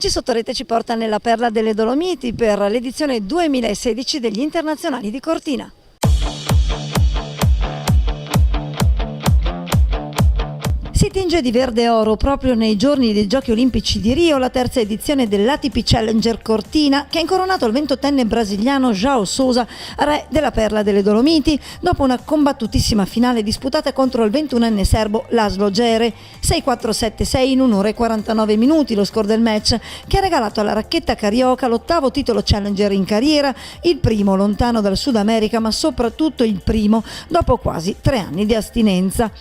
Oggi Sottorete ci porta nella Perla delle Dolomiti per l'edizione 2016 degli Internazionali di Cortina. Si tinge di verde oro proprio nei giorni dei Giochi Olimpici di Rio la terza edizione dell'ATP Challenger Cortina, che ha incoronato il 28enne brasiliano João Sousa, re della Perla delle Dolomiti, dopo una combattutissima finale disputata contro il 21enne serbo Laszlo Djere. 6-4-7-6 in 1 ora e 49 minuti lo score del match, che ha regalato alla racchetta carioca l'ottavo titolo Challenger in carriera, il primo lontano dal Sud America, ma soprattutto il primo dopo quasi 3 anni di astinenza.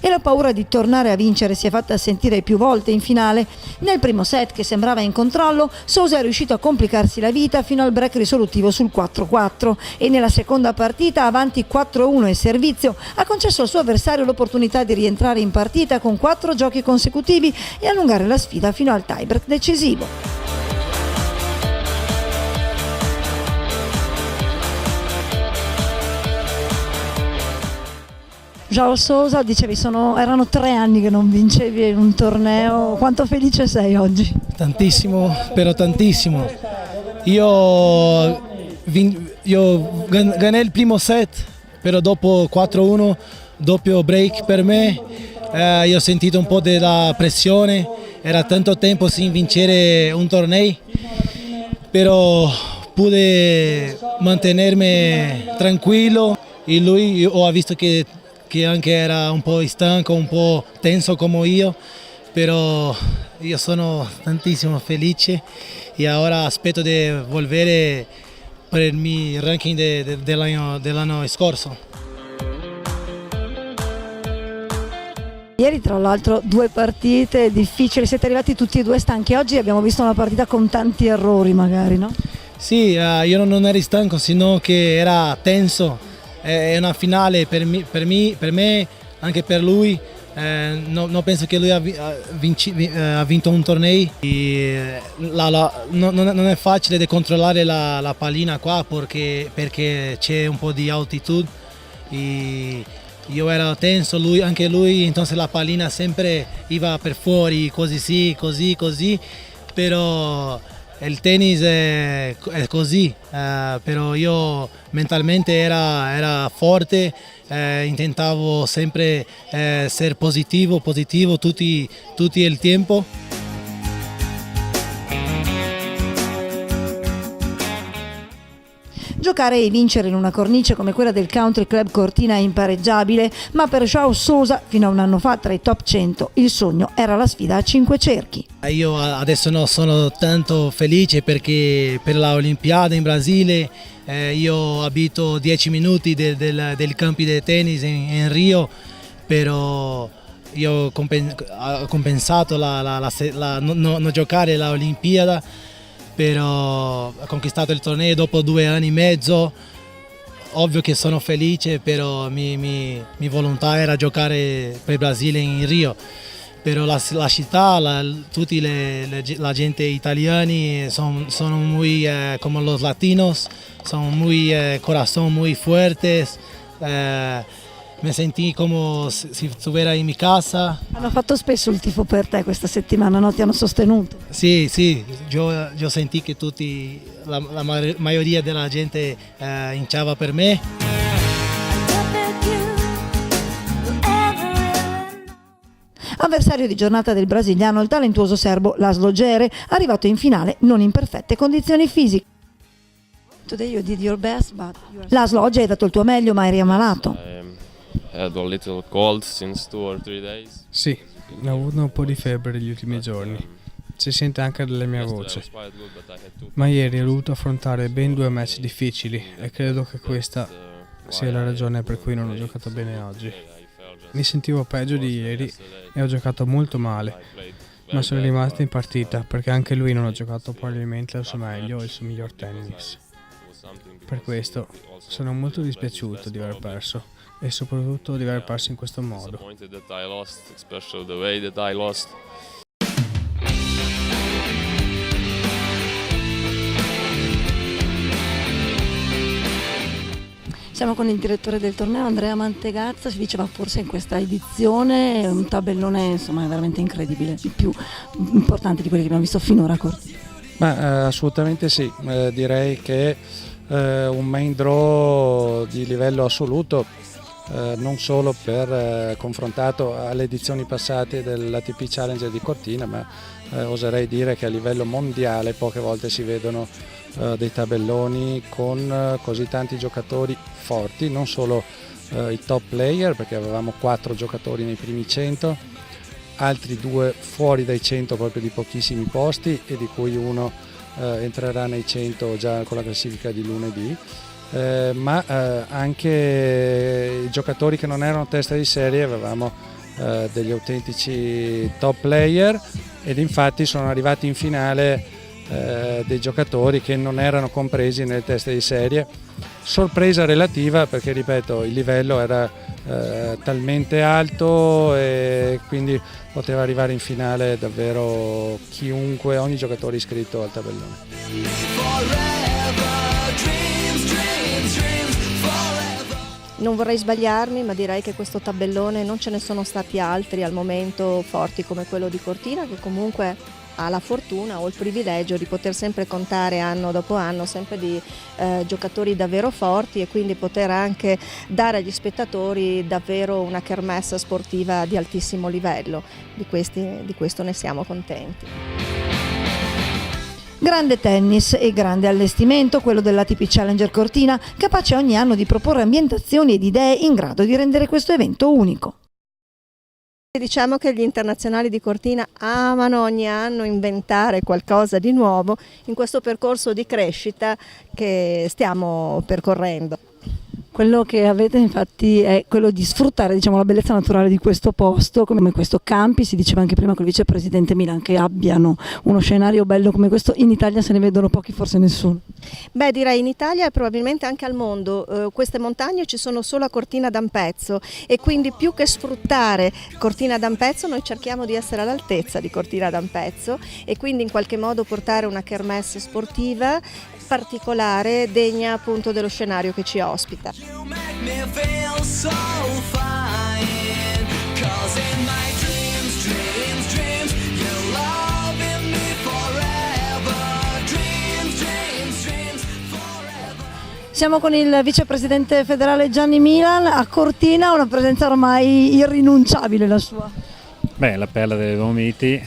E la paura di tornare a vincere si è fatta sentire più volte in finale. Nel primo set, che sembrava in controllo, Sousa è riuscito a complicarsi la vita fino al break risolutivo sul 4-4 e nella seconda partita, avanti 4-1 e servizio, ha concesso al suo avversario l'opportunità di rientrare in partita con 4 giochi consecutivi e allungare la sfida fino al tiebreak decisivo. João Sousa, dicevi, erano 3 anni che non vincevi in un torneo, quanto felice sei oggi? Tantissimo, però tantissimo. Io ganai il primo set, però dopo 4-1, doppio break per me, io ho sentito un po' della pressione, era tanto tempo sin vincere un torneo, però pude mantenermi tranquillo e lui ho visto che anche era un po' stanco, un po' tenso come io, però io sono tantissimo felice e ora aspetto di volvere per il mio ranking dell'anno scorso. Ieri tra l'altro 2 partite difficili, siete arrivati tutti e 2 stanchi. Oggi abbiamo visto una partita con tanti errori magari, no? Sì, io non ero stanco, sino che era tenso. È una finale per me, anche per lui. Non penso che lui ha vinto un torneo. Non è facile da controllare la pallina qua perché c'è un po' di altitudine. Io ero tenso, anche lui, entonces la pallina sempre iva per fuori, così sì, così, però il tennis è così, però io mentalmente era forte, intentavo sempre essere positivo tutti il tempo. Giocare e vincere in una cornice come quella del Country Club Cortina è impareggiabile, ma per João Sousa, fino a un anno fa tra i top 100, il sogno era la sfida a 5 cerchi. Io adesso non sono tanto felice perché per la Olimpiade in Brasile io abito 10 minuti del campi di tennis in Rio, però io ho compensato non giocare la Olimpiade. Però ho conquistato il torneo dopo 2 anni e mezzo. Ovvio che sono felice, però mia volontà era giocare per il Brasile in Rio. Però la città, tutti la gente italiani sono muy come los latinos, sono muy corazón muy fuertes. Mi sentì come se estuviera in mia casa. Hanno fatto spesso il tifo per te questa settimana, no? Ti hanno sostenuto? Sì, io sentì che la maggioria della gente inciava per me. Avversario di giornata del brasiliano, il talentuoso serbo Laszlo Djere, arrivato in finale non in perfette condizioni fisiche. Today you did your best, but Laszlo, oggi hai dato il tuo meglio, ma eri ammalato. Had a little cold since 2 or 3 days. Sì, ho avuto un po' di febbre negli ultimi giorni. Si sente anche dalla mia voce. Ma ieri ho dovuto affrontare ben 2 match difficili e credo che questa sia la ragione per cui non ho giocato bene oggi. Mi sentivo peggio di ieri e ho giocato molto male, ma sono rimasto in partita perché anche lui non ha giocato probabilmente al suo meglio e il suo miglior tennis. Per questo sono molto dispiaciuto di aver perso e soprattutto di aver perso in questo modo. Siamo con il direttore del torneo, Andrea Mantegazza. Si diceva forse in questa edizione un tabellone insomma veramente incredibile, il più importante di quelli che abbiamo visto finora a Cortina. Ma assolutamente sì, direi che un main draw di livello assoluto, non solo per confrontato alle edizioni passate dell'ATP Challenger di Cortina, ma oserei dire che a livello mondiale poche volte si vedono dei tabelloni con così tanti giocatori forti, non solo i top player, perché avevamo 4 giocatori nei primi 100, altri 2 fuori dai 100 proprio di pochissimi posti e di cui uno entrerà nei 100 già con la classifica di lunedì, ma anche i giocatori che non erano testa di serie. Avevamo degli autentici top player ed infatti sono arrivati in finale dei giocatori che non erano compresi nelle teste di serie. Sorpresa relativa perché, ripeto, il livello era talmente alto e quindi poteva arrivare in finale davvero chiunque, ogni giocatore iscritto al tabellone. Non vorrei sbagliarmi, ma direi che questo tabellone non ce ne sono stati altri al momento forti come quello di Cortina, che comunque ha la fortuna o il privilegio di poter sempre contare anno dopo anno sempre di giocatori davvero forti e quindi poter anche dare agli spettatori davvero una kermesse sportiva di altissimo livello. Di questo ne siamo contenti. Grande tennis e grande allestimento, quello dell'ATP Challenger Cortina, capace ogni anno di proporre ambientazioni ed idee in grado di rendere questo evento unico. Diciamo che gli internazionali di Cortina amano ogni anno inventare qualcosa di nuovo in questo percorso di crescita che stiamo percorrendo. Quello che avete infatti è quello di sfruttare, diciamo, la bellezza naturale di questo posto, come questo campi. Si diceva anche prima col vicepresidente Milan che abbiano uno scenario bello come questo. In Italia se ne vedono pochi, forse nessuno. Beh, direi in Italia e probabilmente anche al mondo. Queste montagne ci sono solo a Cortina d'Ampezzo e quindi più che sfruttare Cortina d'Ampezzo noi cerchiamo di essere all'altezza di Cortina d'Ampezzo e quindi in qualche modo portare una kermesse sportiva particolare, degna appunto dello scenario che ci ospita. Siamo con il vicepresidente federale Gianni Milan a Cortina, una presenza ormai irrinunciabile la sua. Beh, la perla delle Dolomiti,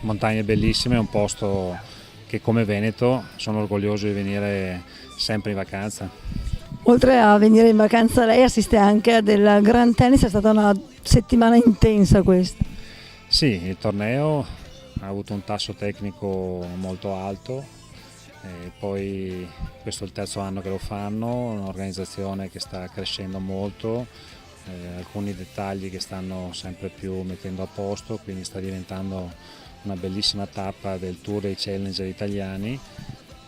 montagne bellissime, è un posto che come Veneto sono orgoglioso di venire sempre in vacanza. Oltre a venire in vacanza lei assiste anche a del Grand Tennis, è stata una settimana intensa questa. Sì, il torneo ha avuto un tasso tecnico molto alto, e poi questo è il terzo anno che lo fanno, un'organizzazione che sta crescendo molto, alcuni dettagli che stanno sempre più mettendo a posto, quindi sta diventando una bellissima tappa del Tour dei Challenger italiani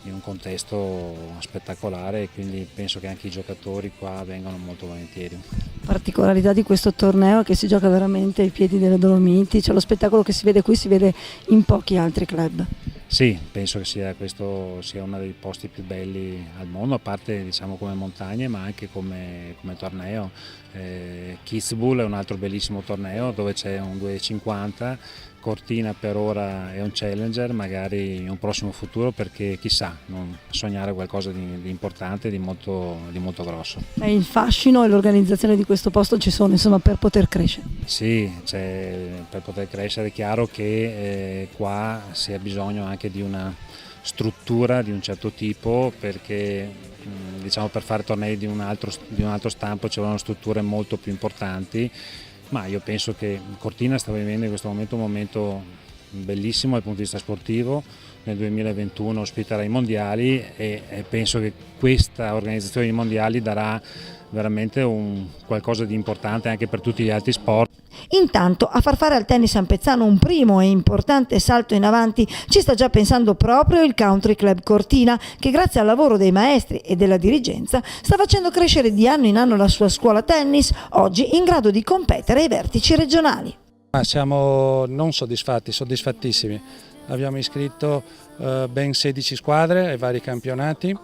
in un contesto spettacolare e quindi penso che anche i giocatori qua vengano molto volentieri. Particolarità di questo torneo è che si gioca veramente ai piedi delle Dolomiti, cioè lo spettacolo che si vede qui si vede in pochi altri club. Sì, penso che questo sia uno dei posti più belli al mondo, a parte diciamo come montagne ma anche come torneo. Kitzbühel è un altro bellissimo torneo dove c'è un 2,50, Cortina per ora è un challenger, magari in un prossimo futuro perché chissà, sognare qualcosa di importante, di molto grosso. E il fascino e l'organizzazione di questo posto ci sono insomma per poter crescere. Sì, per poter crescere è chiaro che qua si ha bisogno anche di una struttura di un certo tipo perché diciamo per fare tornei di un altro stampo ci vogliono strutture molto più importanti. Ma io penso che Cortina sta vivendo in questo momento un momento bellissimo dal punto di vista sportivo, nel 2021 ospiterà i mondiali e penso che questa organizzazione dei mondiali darà veramente qualcosa di importante anche per tutti gli altri sport. Intanto a far fare al tennis ampezzano un primo e importante salto in avanti ci sta già pensando proprio il Country Club Cortina che grazie al lavoro dei maestri e della dirigenza sta facendo crescere di anno in anno la sua scuola tennis, oggi in grado di competere ai vertici regionali. Siamo non soddisfatti, soddisfattissimi. Abbiamo iscritto ben 16 squadre ai vari campionati,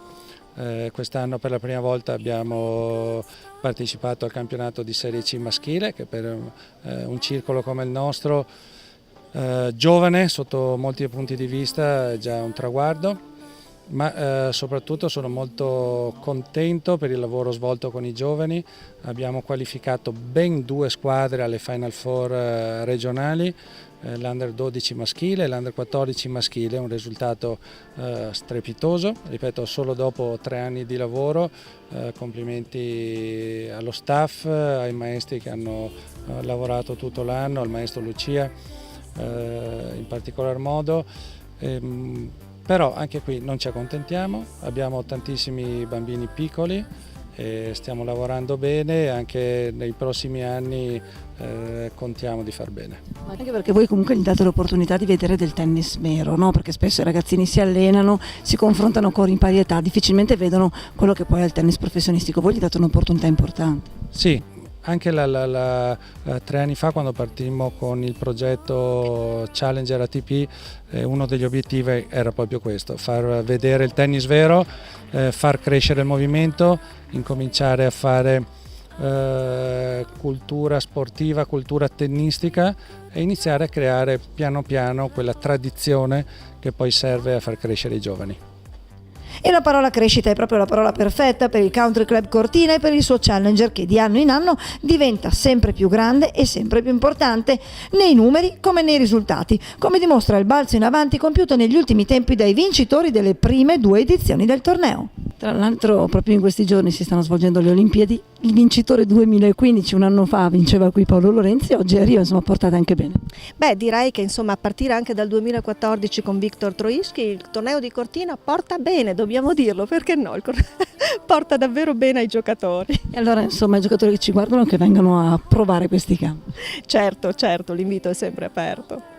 Quest'anno per la prima volta abbiamo partecipato al campionato di Serie C maschile, che per un circolo come il nostro, giovane sotto molti punti di vista, è già un traguardo, ma soprattutto sono molto contento per il lavoro svolto con i giovani. Abbiamo qualificato ben 2 squadre alle Final Four regionali, l'Under 12 maschile e l'Under 14 maschile, un risultato strepitoso, ripeto, solo dopo 3 anni di lavoro. Complimenti allo staff, ai maestri che hanno lavorato tutto l'anno, al maestro Lucia in particolar modo. Però anche qui non ci accontentiamo, abbiamo tantissimi bambini piccoli e stiamo lavorando bene, anche nei prossimi anni contiamo di far bene. Anche perché voi comunque gli date l'opportunità di vedere del tennis vero, no? Perché spesso i ragazzini si allenano, si confrontano con in pari età, difficilmente vedono quello che poi è il tennis professionistico. Voi gli date un'opportunità importante. Sì, anche 3 anni fa, quando partimmo con il progetto Challenger ATP, uno degli obiettivi era proprio questo: far vedere il tennis vero, far crescere il movimento, incominciare a fare cultura sportiva, cultura tennistica e iniziare a creare piano piano quella tradizione che poi serve a far crescere i giovani. E la parola crescita è proprio la parola perfetta per il Country Club Cortina e per il suo Challenger, che di anno in anno diventa sempre più grande e sempre più importante nei numeri come nei risultati, come dimostra il balzo in avanti compiuto negli ultimi tempi dai vincitori delle prime 2 edizioni del torneo. Tra l'altro proprio in questi giorni si stanno svolgendo le Olimpiadi. Il vincitore 2015, un anno fa, vinceva qui Paolo Lorenzi, oggi a Rio, insomma, portate anche bene. Beh, direi che insomma a partire anche dal 2014 con Viktor Troicki il torneo di Cortina porta bene, dobbiamo dirlo, perché no? Porta davvero bene ai giocatori. E allora insomma i giocatori che ci guardano che vengano a provare questi campi. Certo, l'invito è sempre aperto.